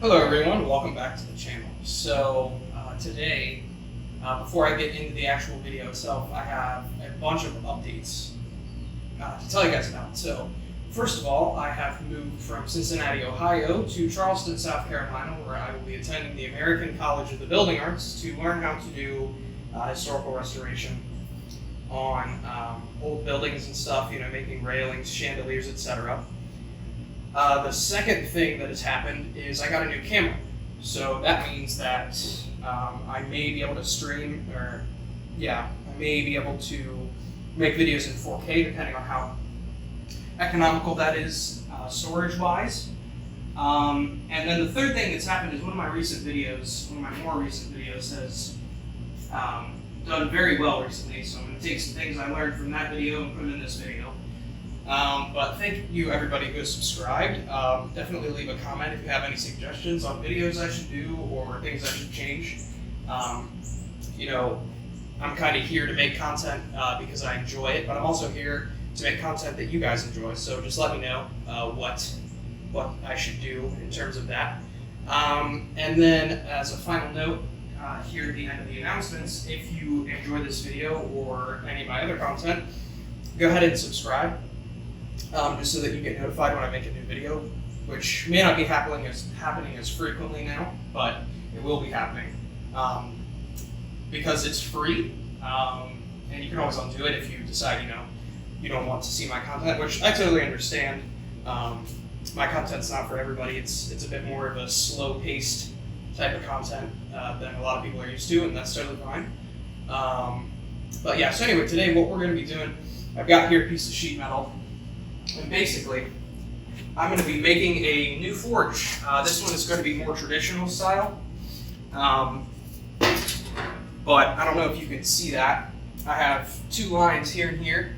Hello everyone, welcome back to the channel. So today, before I get into the actual video itself, I have a bunch of updates to tell you guys about. So first of all, I have moved from Cincinnati, Ohio to Charleston, South Carolina, where I will be attending the American College of the Building Arts to learn how to do historical restoration on old buildings and stuff, you know, making railings, chandeliers, etc. The second thing that has happened is I got a new camera. So that means that I may be able to stream, I may be able to make videos in 4K depending on how economical that is storage-wise. And then the third thing that's happened is one of my more recent videos has done very well recently. So I'm going to take some things I learned from that video and put it in this video. But thank you everybody who has subscribed. Definitely leave a comment if you have any suggestions on videos I should do or things I should change. You know, I'm kind of here to make content because I enjoy it, but I'm also here to make content that you guys enjoy. So just let me know what I should do in terms of that. And then as a final note, here at the end of the announcements, if you enjoy this video or any of my other content, go ahead and subscribe. Just so that you get notified when I make a new video, which may not be happening as frequently now, but it will be happening because it's free, and you can always undo it if you decide you don't want to see my content, which I totally understand. My content's not for everybody. It's a bit more of a slow-paced type of content than a lot of people are used to, and that's totally fine. But yeah, so anyway, today what we're going to be doing, I've got here a piece of sheet metal. And basically, I'm going to be making a new forge. This one is going to be more traditional style. But I don't know if you can see that. I have two lines here and here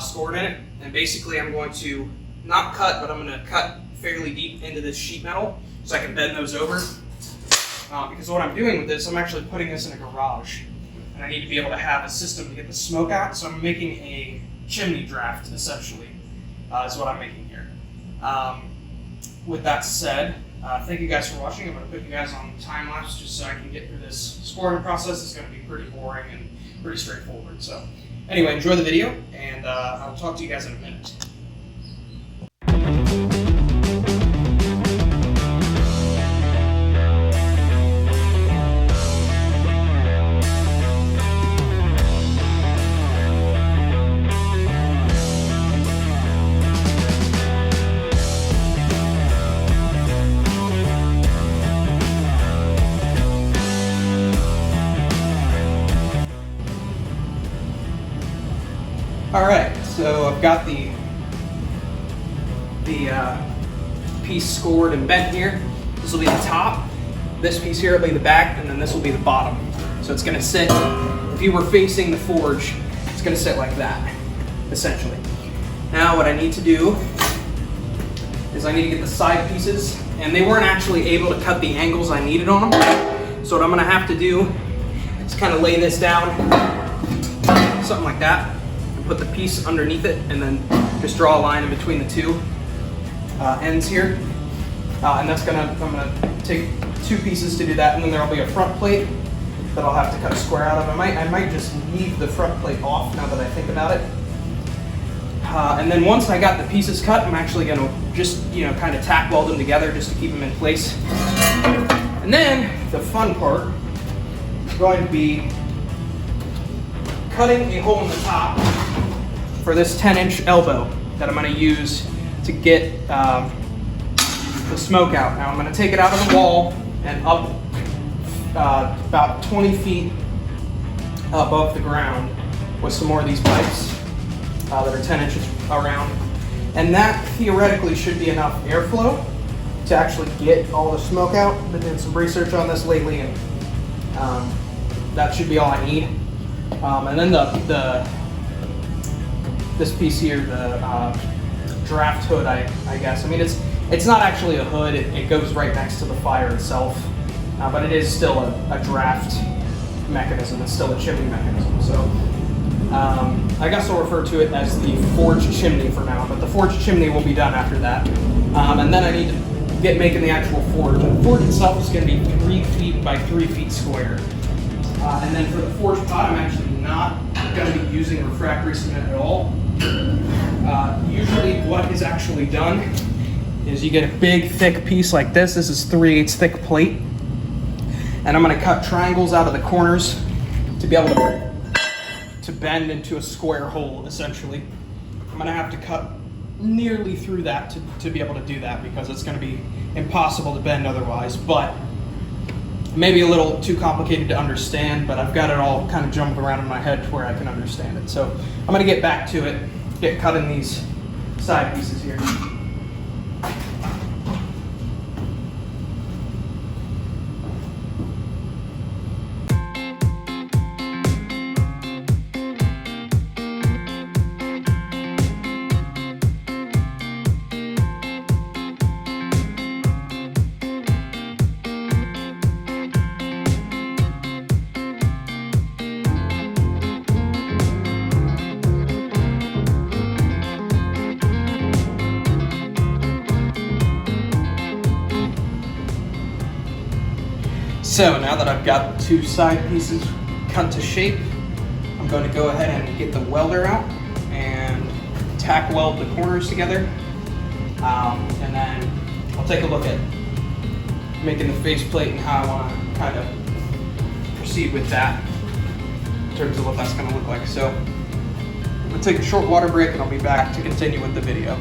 scored in it. And basically I'm going to not cut, but I'm going to cut fairly deep into this sheet metal so I can bend those over. Because what I'm doing with this, I'm actually putting this in a garage. And I need to be able to have a system to get the smoke out. So I'm making a chimney draft, essentially. Is what I'm making here. With that said, thank you guys for watching. I'm going to put you guys on time lapse just so I can get through this scoring process. It's going to be pretty boring and pretty straightforward. So anyway, enjoy the video, and I'll talk to you guys in a minute. Alright, so I've got the piece scored and bent here. This will be the top, this piece here will be the back, and then this will be the bottom. So it's going to sit, if you were facing the forge, it's going to sit like that, essentially. Now what I need to do is I need to get the side pieces, and they weren't actually able to cut the angles I needed on them. So what I'm going to have to do is kind of lay this down, something like that. Put the piece underneath it and then just draw a line in between the two ends here. And I'm gonna take two pieces to do that, and then there'll be a front plate that I'll have to cut a square out of. I might just leave the front plate off now that I think about it. And then once I got the pieces cut, I'm actually gonna just, kind of tack weld them together just to keep them in place. And then the fun part is going to be cutting a hole in the top for this 10-inch elbow that I'm going to use to get the smoke out. Now I'm going to take it out of the wall and up about 20 feet above the ground with some more of these pipes that are 10 inches around. And that theoretically should be enough airflow to actually get all the smoke out. I've been doing some research on this lately, and that should be all I need. And then this piece here, the draft hood, I guess. I mean, it's not actually a hood. It goes right next to the fire itself, but it is still a draft mechanism. It's still a chimney mechanism. So I guess I'll refer to it as the forged chimney for now. But the forged chimney will be done after that. And then I need to get making the actual forge. And the forge itself is going to be 3 feet by 3 feet square. And then for the forge pot, I'm actually not going to be using refractory cement at all. Usually what is actually done is you get a big thick piece like this. This is 3/8 thick plate. And I'm going to cut triangles out of the corners to be able to bend into a square hole, essentially. I'm going to have to cut nearly through that to be able to do that, because it's going to be impossible to bend otherwise. But maybe a little too complicated to understand, but I've got it all kind of jumbled around in my head to where I can understand it. So I'm going to get back to it, get cutting these side pieces here. So now that I've got the 2 side pieces cut to shape, I'm going to go ahead and get the welder out and tack weld the corners together. And then I'll take a look at making the faceplate and how I want to kind of proceed with that in terms of what that's going to look like. So I'm going to take a short water break and I'll be back to continue with the video.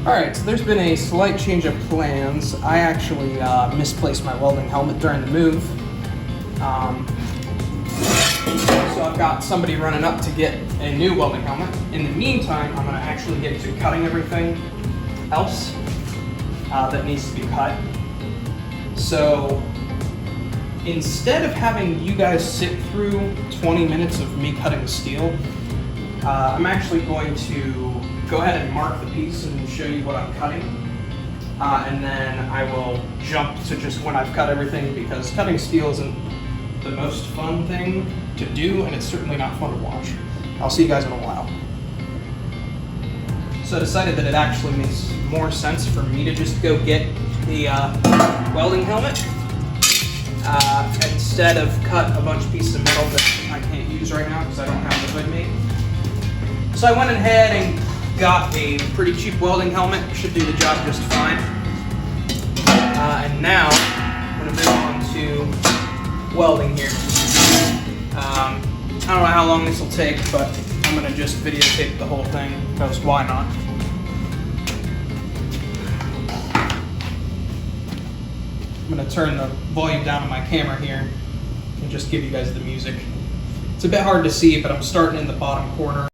Alright, so there's been a slight change of plans. I actually misplaced my welding helmet during the move. So I've got somebody running up to get a new welding helmet. In the meantime, I'm going to actually get to cutting everything else that needs to be cut. So instead of having you guys sit through 20 minutes of me cutting steel, I'm actually going to go ahead and mark the piece and show you what I'm cutting. And then I will jump to just when I've cut everything, because cutting steel isn't the most fun thing to do, and it's certainly not fun to watch. I'll see you guys in a while. So I decided that it actually makes more sense for me to just go get the welding helmet instead of cut a bunch of pieces of metal that I can't use right now because I don't have the hood made. So I went ahead and got a pretty cheap welding helmet. Should do the job just fine. And now I'm going to move on to welding here. I don't know how long this will take, but I'm going to just videotape the whole thing because why not? I'm going to turn the volume down on my camera here and just give you guys the music. It's a bit hard to see, but I'm starting in the bottom corner.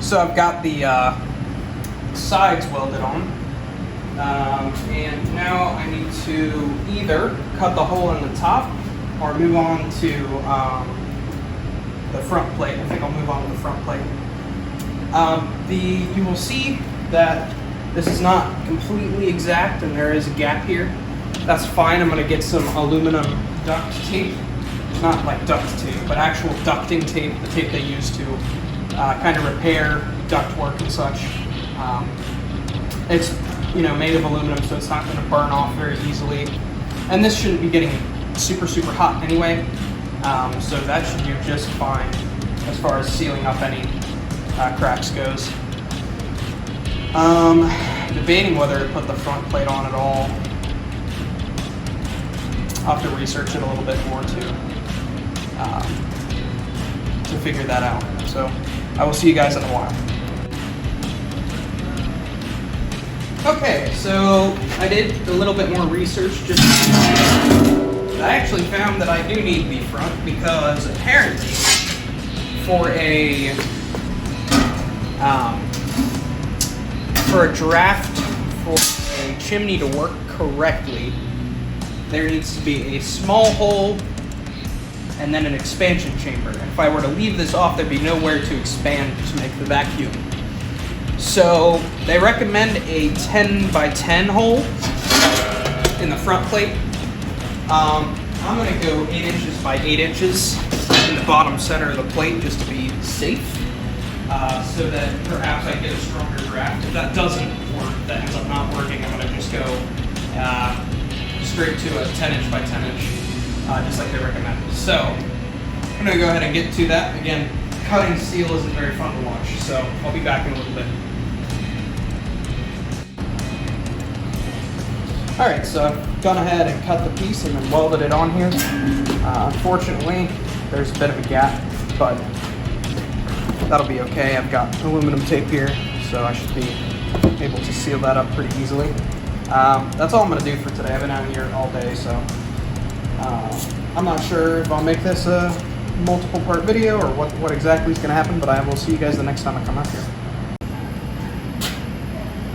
So I've got the sides welded on, and now I need to either cut the hole in the top or move on to the front plate. I think I'll move on to the front plate. You will see that this is not completely exact and there is a gap here. That's fine. I'm going to get some aluminum duct tape. Not like duct tape, but actual ducting tape, the tape they use to kind of repair ductwork and such. It's made of aluminum, so it's not going to burn off very easily. And this shouldn't be getting super hot anyway, so that should do just fine as far as sealing up any cracks goes. Debating whether to put the front plate on at all. I'll have to research it a little bit more to figure that out. So I will see you guys in a while. Okay, so I did a little bit more research. I actually found that I do need the front because apparently for a draft for a chimney to work correctly, there needs to be a small hole and then an expansion chamber. And if I were to leave this off, there'd be nowhere to expand to make the vacuum. So they recommend a 10 by 10 hole in the front plate. I'm going to go 8 inches by 8 inches in the bottom center of the plate just to be safe, so that perhaps I get a stronger draft. If that doesn't work, that ends up not working, I'm going to just go straight to a 10 inch by 10 inch, just like they recommend. So I'm going to go ahead and get to that. Again, cutting steel isn't very fun to watch, so I'll be back in a little bit. Alright, so I've gone ahead and cut the piece and then welded it on here. Unfortunately, there's a bit of a gap, but that'll be okay. I've got aluminum tape here, so I should be able to seal that up pretty easily. That's all I'm going to do for today. I've been out here all day, so I'm not sure if I'll make this a multiple part video or what exactly is going to happen, but I will see you guys the next time I come out here.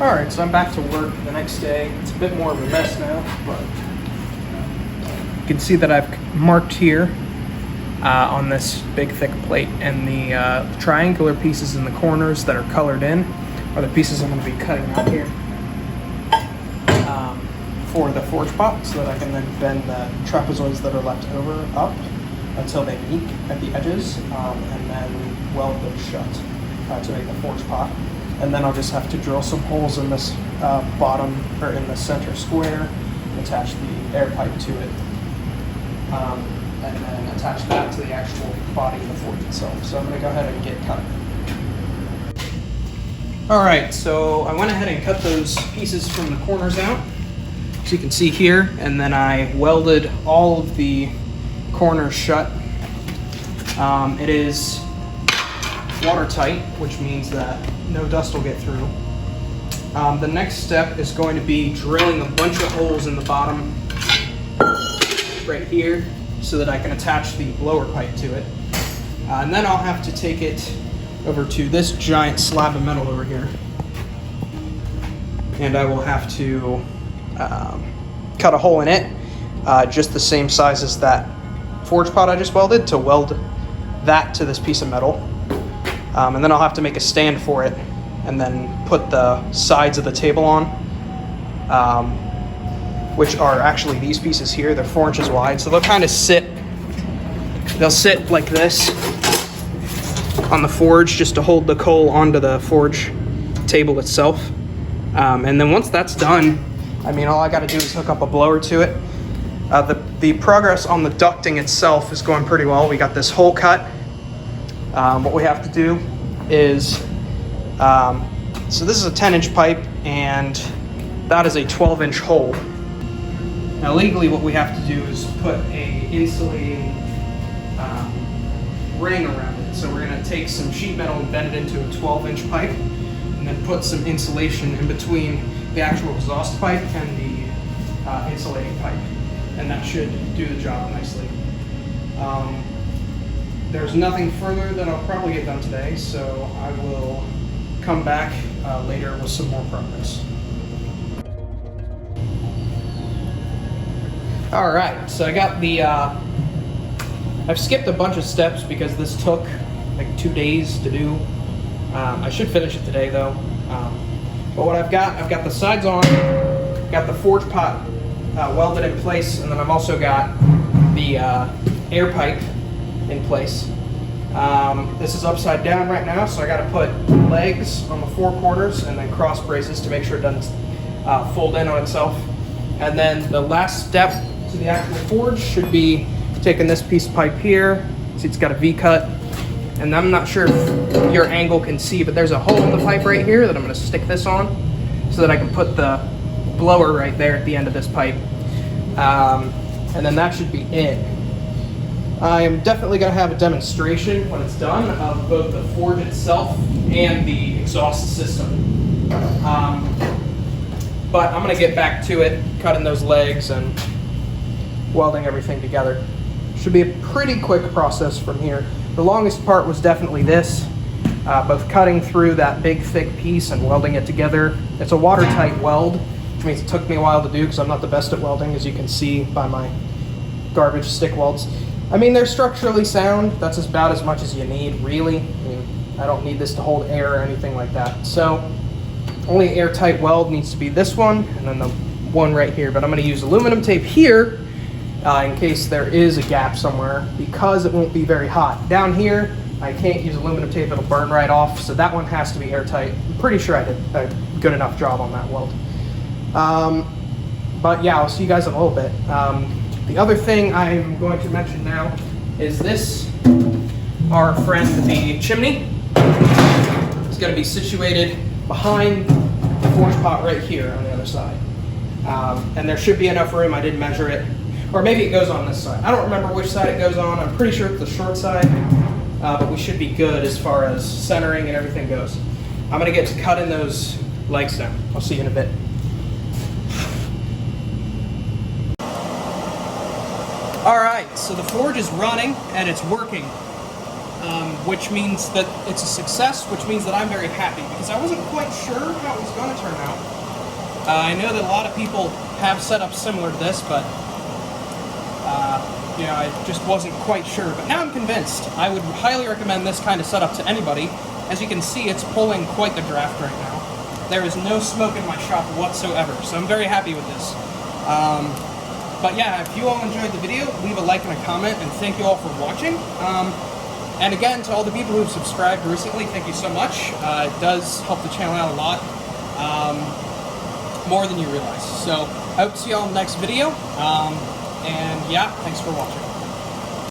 Alright, so I'm back to work the next day. It's a bit more of a mess now, but you can see that I've marked here on this big thick plate, and the triangular pieces in the corners that are colored in are the pieces I'm going to be cutting out here for the forge pot, so that I can then bend the trapezoids that are left over up until they meet at the edges, and then weld them shut to make the forge pot. And then I'll just have to drill some holes in this bottom, or in the center square, attach the air pipe to it, and then attach that to the actual body of the forge itself. So I'm going to go ahead and get cutting. Alright, so I went ahead and cut those pieces from the corners out, so you can see here, and then I welded all of the corners shut. It is watertight, which means that no dust will get through. The next step is going to be drilling a bunch of holes in the bottom right here so that I can attach the blower pipe to it. And then I'll have to take it over to this giant slab of metal over here, and I will have to cut a hole in it, just the same size as that forge pot I just welded, to weld that to this piece of metal. And then I'll have to make a stand for it and then put the sides of the table on, which are actually these pieces here. They're 4 inches wide, so they'll kind of sit like this on the forge, just to hold the coal onto the forge table itself. And then once that's done, I mean, all I got to do is hook up a blower to it. The progress on the ducting itself is going pretty well. We got this hole cut. What we have to do is, so this is a 10-inch pipe, and that is a 12-inch hole. Now legally what we have to do is put a insulating ring around it. So we're going to take some sheet metal and bend it into a 12-inch pipe, and then put some insulation in between the actual exhaust pipe and the insulating pipe, and that should do the job nicely. There's nothing further that I'll probably get done today, so I will come back later with some more progress. All right, so I got the, I've skipped a bunch of steps because this took like 2 days to do. I should finish it today though. But what I've got the sides on, got the forge pot welded in place, and then I've also got the air pipe in place. This is upside down right now, so I got to put legs on the 4 corners and then cross braces to make sure it doesn't fold in on itself. And then the last step to the actual forge should be taking this piece of pipe here. See, it's got a V-cut. And I'm not sure if your angle can see, but there's a hole in the pipe right here that I'm going to stick this on so that I can put the blower right there at the end of this pipe. And then that should be in. I am definitely going to have a demonstration when it's done of both the forge itself and the exhaust system. But I'm going to get back to it, cutting those legs and welding everything together. Should be a pretty quick process from here. The longest part was definitely this, both cutting through that big thick piece and welding it together. It's a watertight weld, which means it took me a while to do because I'm not the best at welding, as you can see by my garbage stick welds. I mean, they're structurally sound. That's about as much as you need, really. I mean, I don't need this to hold air or anything like that. So, only airtight weld needs to be this one, and then the one right here. But I'm going to use aluminum tape here in case there is a gap somewhere, because it won't be very hot. Down here, I can't use aluminum tape, it'll burn right off, so that one has to be airtight. I'm pretty sure I did a good enough job on that weld. But yeah, I'll see you guys in a little bit. The other thing I'm going to mention now is this, our friend, the chimney. It's going to be situated behind the forge pot right here on the other side. And there should be enough room, I didn't measure it. Or maybe it goes on this side. I don't remember which side it goes on. I'm pretty sure it's the short side, but we should be good as far as centering and everything goes. I'm gonna get to cutting those legs down. I'll see you in a bit. All right, so the forge is running and it's working, which means that it's a success, which means that I'm very happy because I wasn't quite sure how it was gonna turn out. I know that a lot of people have setups similar to this, but you know, I just wasn't quite sure, but now I'm convinced. I would highly recommend this kind of setup to anybody. As you can see, it's pulling quite the draft right now. There is no smoke in my shop whatsoever, so I'm very happy with this. But yeah, if you all enjoyed the video, leave a like and a comment, and thank you all for watching. And again, to all the people who've subscribed recently, thank you so much. It does help the channel out a lot, more than you realize. So I hope to see you all in the next video. And yeah, thanks for watching.